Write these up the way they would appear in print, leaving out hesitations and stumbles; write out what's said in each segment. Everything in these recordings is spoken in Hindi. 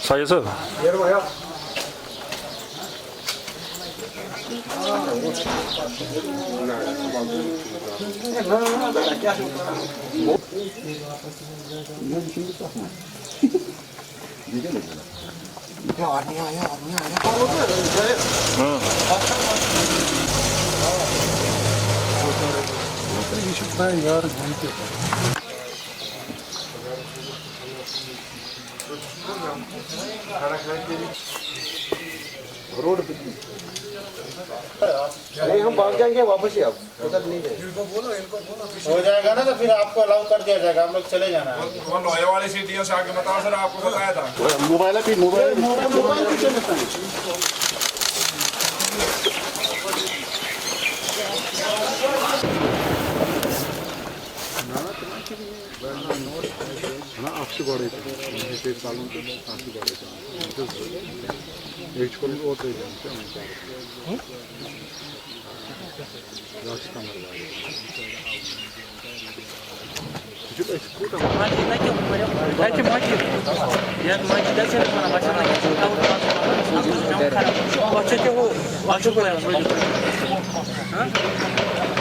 Sayısı. रोड पे नहीं हम भाग जाएंगे वापस ही अब उधर नहीं जाएंगे। हो जाएगा ना तो फिर आपको अलाउ कर दिया जाएगा, आप लोग चले जाना है। कौन लोहे वाली सीटियों से आके बताओ सर, आपको बताया था। मोबाइल पे मोबाइल पे चलता है। Aksı var idi. Şey salon aksı var idi. Hiç konu oradaydı. Yaşlanlar var. Küçük eksport ama. Belki maçı. Ya maçı dersen bana başına geçsin. Maçı ki o maçı koyalım.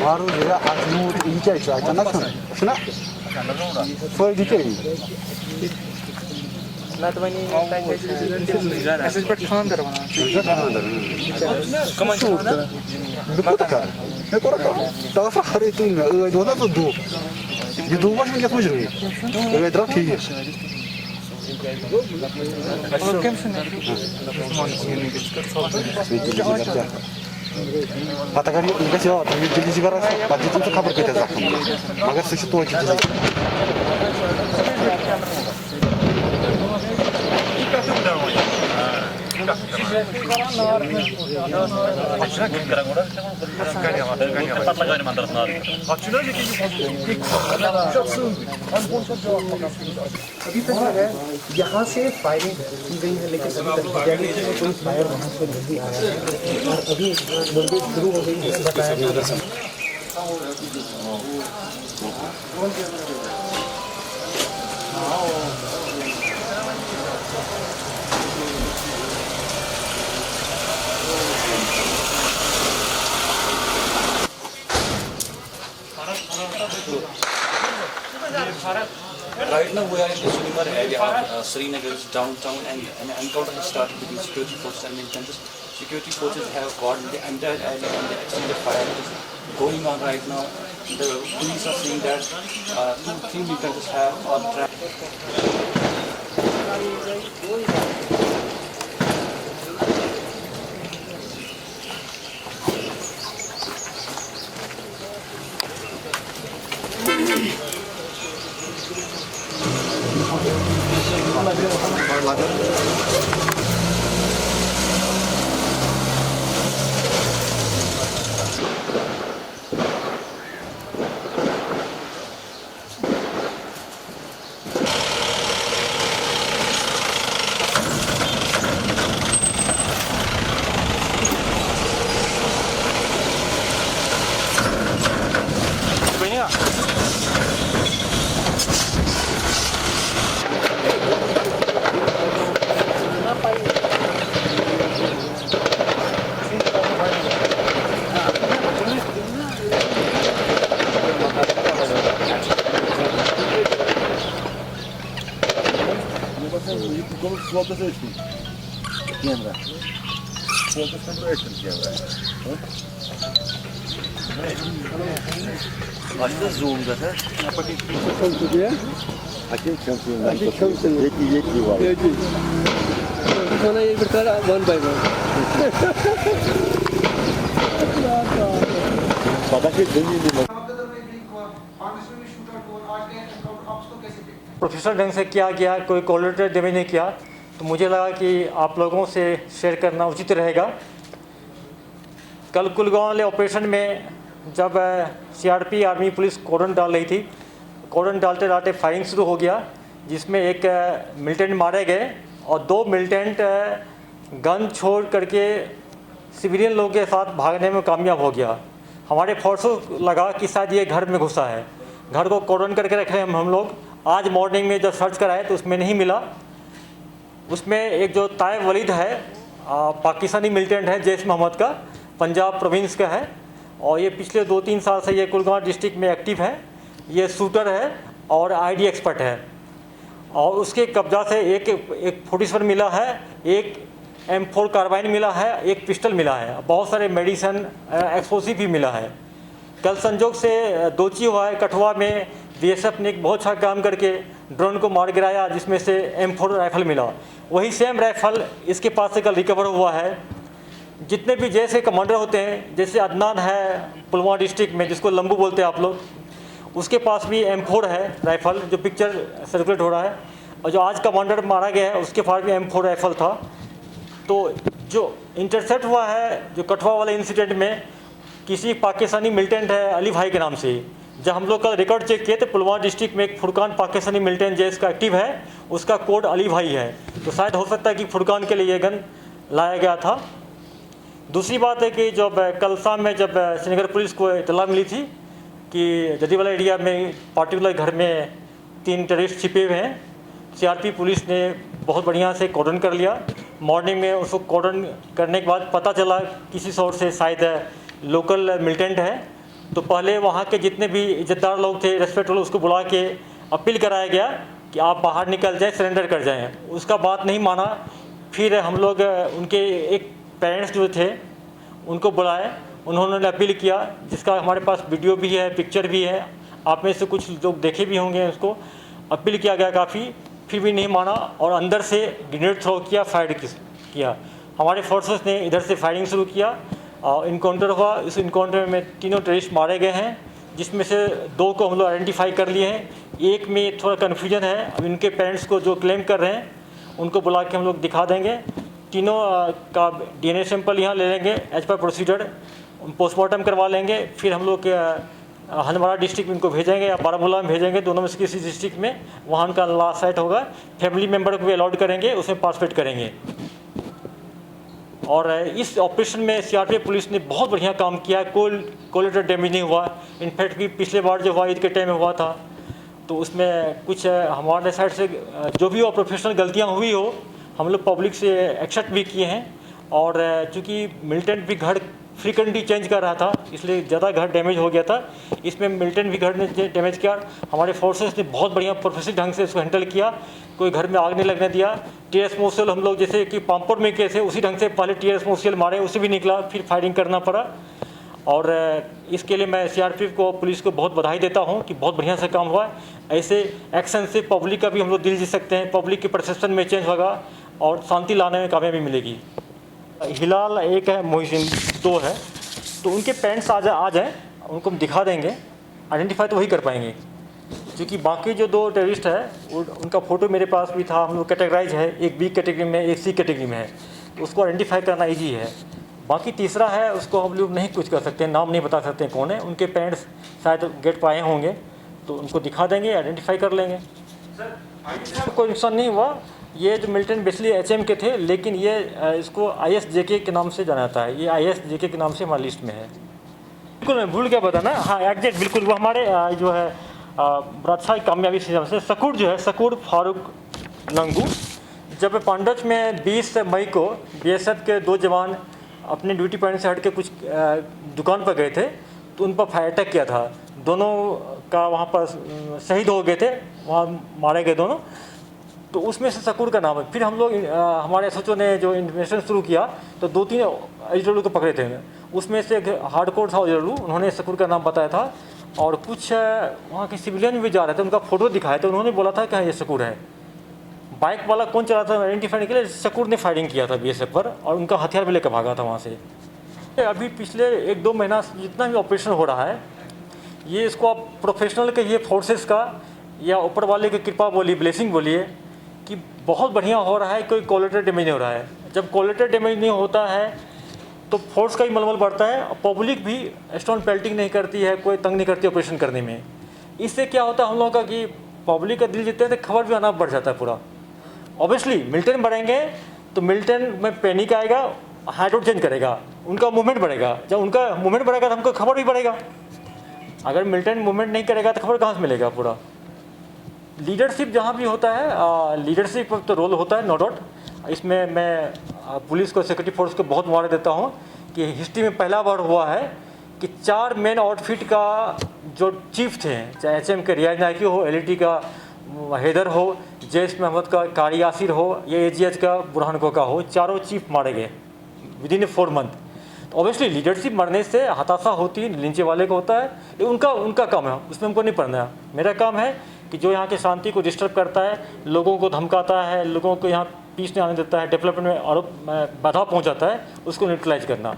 Var ya atını iyice açar. Anlatsana. Şuna. Soy dikerim. ना तो मैंने मैसेज पर खान करवाना कमान करवाना Ne kadar? Ne kadar? Daha fazla ettin. Doda da do. Gidu baş mı yapmış mı? Evet, rakı iyi. और कैम सुने पता करिए इनका जो दिल्ली जी करा बाकी तुम तो खबर कैसे जाते हैं मगर सच तो अच्छी चीज अभी तक है यहाँ से फायरिंग की गई है, लेकिन अभी तक दिल्ली में कोई फायर वहाँ से नहीं आया है और अभी मुंबई शुरू हो गई है बताया जा रहा है। Right now we are in the Sulimar area of Srinagar's downtown, and an encounter has started between security forces and militants. Security forces have got the entire area and the extended fire is going on right now. The police are saying that 2-3 militants have trapped. Başta zoom'da sir. खाना ये प्रकार वन बाय वन प्रोफेशनल ढंग से किया गया, कोई कोलेटरल डैमेज नहीं किया, तो मुझे लगा कि आप लोगों से शेयर करना उचित रहेगा। कल कुलगांव वाले ऑपरेशन में जब सीआरपी आर्मी पुलिस कॉर्डन डाल रही थी, कॉर्डन डालते डालते फायरिंग शुरू हो गया, जिसमें एक मिलिटेंट मारे गए और 2 मिलिटेंट गन छोड़ करके सिविलियन लोगों के साथ भागने में कामयाब हो गया। हमारे फोर्सों लगा कि शायद ये घर में घुसा है, घर को कॉर्डन करके रखे हम लोग। आज मॉर्निंग में जब सर्च कराए तो उसमें नहीं मिला। उसमें एक जो ताइब वलीद है पाकिस्तानी मिलिटेंट है जैश मोहम्मद का, पंजाब प्रोविंस का है और ये पिछले 2-3 साल से ये कुलगाम डिस्ट्रिक्ट में एक्टिव है। ये शूटर है और आईडी एक्सपर्ट है और उसके कब्जा से एक 47 मिला है, एक M4 कार्बाइन मिला है, एक पिस्टल मिला है, बहुत सारे मेडिसिन एक्सप्लोसिव भी मिला है। कल संजोग से दोची हुआ है कठुआ में BSF ने एक बहुत अच्छा काम करके ड्रोन को मार गिराया जिसमें से M4 राइफल मिला। वही सेम राइफल इसके पास से कल रिकवर हुआ है। जितने भी जैश के कमांडर होते हैं, जैसे अदनान है पुलवामा डिस्ट्रिक्ट में जिसको लंबू बोलते हैं आप लोग, उसके पास भी M4 है राइफल जो पिक्चर सर्कुलेट हो रहा है, और जो आज कमांडर मारा गया है उसके पास भी M4 राइफल था। तो जो इंटरसेप्ट हुआ है जो कठुआ वाले इंसिडेंट में किसी पाकिस्तानी मिलिटेंट है अली भाई के नाम से। जब हम लोग का रिकॉर्ड चेक किए तो पुलवामा डिस्ट्रिक्ट में एक फुरकान पाकिस्तानी मिलिटेंट जैश का एक्टिव है, उसका कोड अली भाई है। तो शायद हो सकता है कि फुरकान के लिए ये गन लाया गया था। दूसरी बात है कि जब कल शाम में जब श्रीनगर पुलिस को इतला मिली थी कि जदीवाला एरिया में पार्टिकुलर घर में 3 टेररिस्ट छिपे हुए हैं, CRP पुलिस ने बहुत बढ़िया से कॉर्डन कर लिया। मॉर्निंग में उसको कॉर्डन करने के बाद पता चला किसी सोर्स से शायद लोकल मिलिटेंट है, तो पहले वहाँ के जितने भी इज्जतदार लोग थे रेस्पेक्टेबल उसको बुला के अपील कराया गया कि आप बाहर निकल जाएं, सरेंडर कर जाएं। उसका बात नहीं माना। फिर हम लोग उनके एक पेरेंट्स जो थे उनको बुलाए, उन्होंने अपील किया जिसका हमारे पास वीडियो भी है, पिक्चर भी है, आप में से कुछ लोग देखे भी होंगे। उसको अपील किया गया काफ़ी, फिर भी नहीं माना और अंदर से ग्रेनेड थ्रो किया, फायर किया। हमारे फोर्सेस ने इधर से फायरिंग शुरू किया और इनकाउंटर हुआ। इस इनकाउंटर में 3 टेररिस्ट मारे गए हैं, जिसमें से 2 को हम लोग आइडेंटिफाई कर लिए हैं। एक में थोड़ा कन्फ्यूजन है, अब इनके पेरेंट्स को जो क्लेम कर रहे हैं उनको बुला के हम लोग दिखा देंगे। तीनों का DNA सैंपल यहाँ ले लेंगे एज पर प्रोसीजर, पोस्टमार्टम करवा लेंगे। फिर हम लोग हंदवाड़ा डिस्ट्रिक्ट में इनको भेजेंगे या बारामूला में भेजेंगे, दोनों में से किसी डिस्ट्रिक्ट में, वहाँ उनका लास्ट साइट होगा। फैमिली मेम्बर को भी अलाउड करेंगे, उसमें पार्टिसिपेट करेंगे। और इस ऑपरेशन में CRP पुलिस ने बहुत बढ़िया काम किया, कोई कोलेटरल डैमेज नहीं हुआ। इनफैक्ट कि पिछले बार जो हुआ ईद के टाइम में हुआ था, तो उसमें कुछ हमारे साइड से जो भी प्रोफेशनल गलतियाँ हुई हो हम लोग पब्लिक से एक्सेप्ट भी किए हैं। और चूँकि मिलिटेंट भी घर फ्रीक्वेंटली चेंज कर रहा था, इसलिए ज़्यादा घर डैमेज हो गया था। इसमें मिलिटेंट भी घर ने डैमेज किया। हमारे फोर्सेस ने बहुत बढ़िया प्रोफेशनल ढंग से इसको हैंडल किया, कोई घर में आग नहीं लगने दिया। TS मोसेल हम लोग जैसे कि पामपुर में किए थे उसी ढंग से पहले TS मोसेल मारे, उसे भी निकला, फिर फायरिंग करना पड़ा। और इसके लिए मैं CRP को, पुलिस को बहुत बधाई देता हूँ कि बहुत बढ़िया से काम हुआ है। ऐसे एक्शन से पब्लिक का भी हम लोग दिल जीत सकते हैं, पब्लिक के परसेप्शन में चेंज होगा और शांति लाने में कामयाबी मिलेगी। हिलाल एक है, मोहसिन 2 है, तो उनके पेरेंट्स आ जाएँ, उनको हम दिखा देंगे। आइडेंटिफाई तो वही कर पाएंगे, क्योंकि बाकी जो 2 टेररिस्ट है उनका फ़ोटो मेरे पास भी था। हम लोग कैटेगराइज है, एक B कैटेगरी में, एक C कैटेगरी में है, तो उसको आइडेंटिफाई करना ईजी है। बाकी तीसरा है, उसको हम लोग नहीं कुछ कर सकते, नाम नहीं बता सकते कौन है। उनके पेरेंट्स शायद गेट पाए होंगे, तो उनको दिखा देंगे, आइडेंटिफाई कर लेंगे। कोई नुकसान नहीं हुआ। ये जो मिलिटेंट बेसिकली HM के थे, लेकिन ये इसको ISJK के नाम से जाना जाता है। ये ISJK के नाम से हमारी लिस्ट में है। बिल्कुल मैं भूल गया बताना, हाँ एग्जैक्ट बिल्कुल, वो हमारे जो है बड़ा अच्छा कामयाबी से सकूर जो है, सकूर फारूक लंगू, जब पांडच में 20 मई को BSF के 2 जवान अपने ड्यूटी पॉइंट से हट के कुछ दुकान पर गए थे, तो उन पर फायर अटैक किया था। दोनों का वहाँ पर शहीद हो गए थे, वहाँ मारे गए दोनों। तो उसमें से सकूर का नाम है। फिर हम लोग हमारे SHO ने जो इन्वेस्टिगेशन शुरू किया, तो 2-3 अजरलू को पकड़े थे। उसमें से एक हार्डकोर था अजरलू, उन्होंने सकूर का नाम बताया था। और कुछ वहाँ के सिविलियन भी जा रहे थे, उनका फ़ोटो दिखाया, तो उन्होंने बोला था कि हाँ ये सकूर है। बाइक वाला कौन चला था आइडेंटिफाई के लिए, सकूर ने फायरिंग किया था BSF पर, और उनका हथियार भी लेकर भागा था वहाँ से। अभी पिछले 1-2 महीना जितना भी ऑपरेशन हो रहा है, ये इसको आप प्रोफेशनल के ये फोर्सेस का या ऊपर वाले की कृपा बोलिए, ब्लेसिंग बोलिए, कि बहुत बढ़िया हो रहा है। कोई कोलेटरल डैमेज नहीं हो रहा है। जब कोलेटरल डैमेज नहीं होता है तो फोर्स का ही मनोबल बढ़ता है, और पब्लिक भी स्टोन पेल्टिंग नहीं करती है, कोई तंग नहीं करती ऑपरेशन करने में। इससे क्या होता है हम लोगों का कि पब्लिक का दिल जीतते हैं, तो खबर भी आना बढ़ जाता है पूरा। ऑब्वियसली मिलिटेंट बढ़ेंगे तो मिलिटेंट में पैनिक आएगा, हाइड्रोड चेंज करेगा, उनका मूवमेंट बढ़ेगा। जब उनका मूवमेंट बढ़ेगा तो हमको खबर भी बढ़ेगा। अगर मिलिटेंट मूवमेंट नहीं करेगा तो खबर कहाँ से मिलेगा पूरा। लीडरशिप जहाँ भी होता है, लीडरशिप तो रोल होता है नो डाउट, इसमें मैं पुलिस को, सिक्योरिटी फोर्स को बहुत मुबारक देता हूँ कि हिस्ट्री में पहला बार हुआ है कि 4 मेन आउटफिट का जो चीफ थे, चाहे HM के रियाज नायकी हो, LET का हैदर हो, जैश मोहम्मद का कारी यासिर हो या AGH का बुरहान कोका हो, चारों चीफ मारे गए विदिन 4 मंथ। तो ऑब्वियसली लीडरशिप मरने से हताशा होती है, नीचे वाले को होता है, ये उनका काम है, उसमें हमको नहीं पढ़ना है। मेरा काम है कि जो यहाँ की शांति को डिस्टर्ब करता है, लोगों को धमकाता है, लोगों को यहाँ पीस नहीं आने देता है, डेवलपमेंट में बाधा पहुँचाता है, उसको न्यूट्रलाइज करना।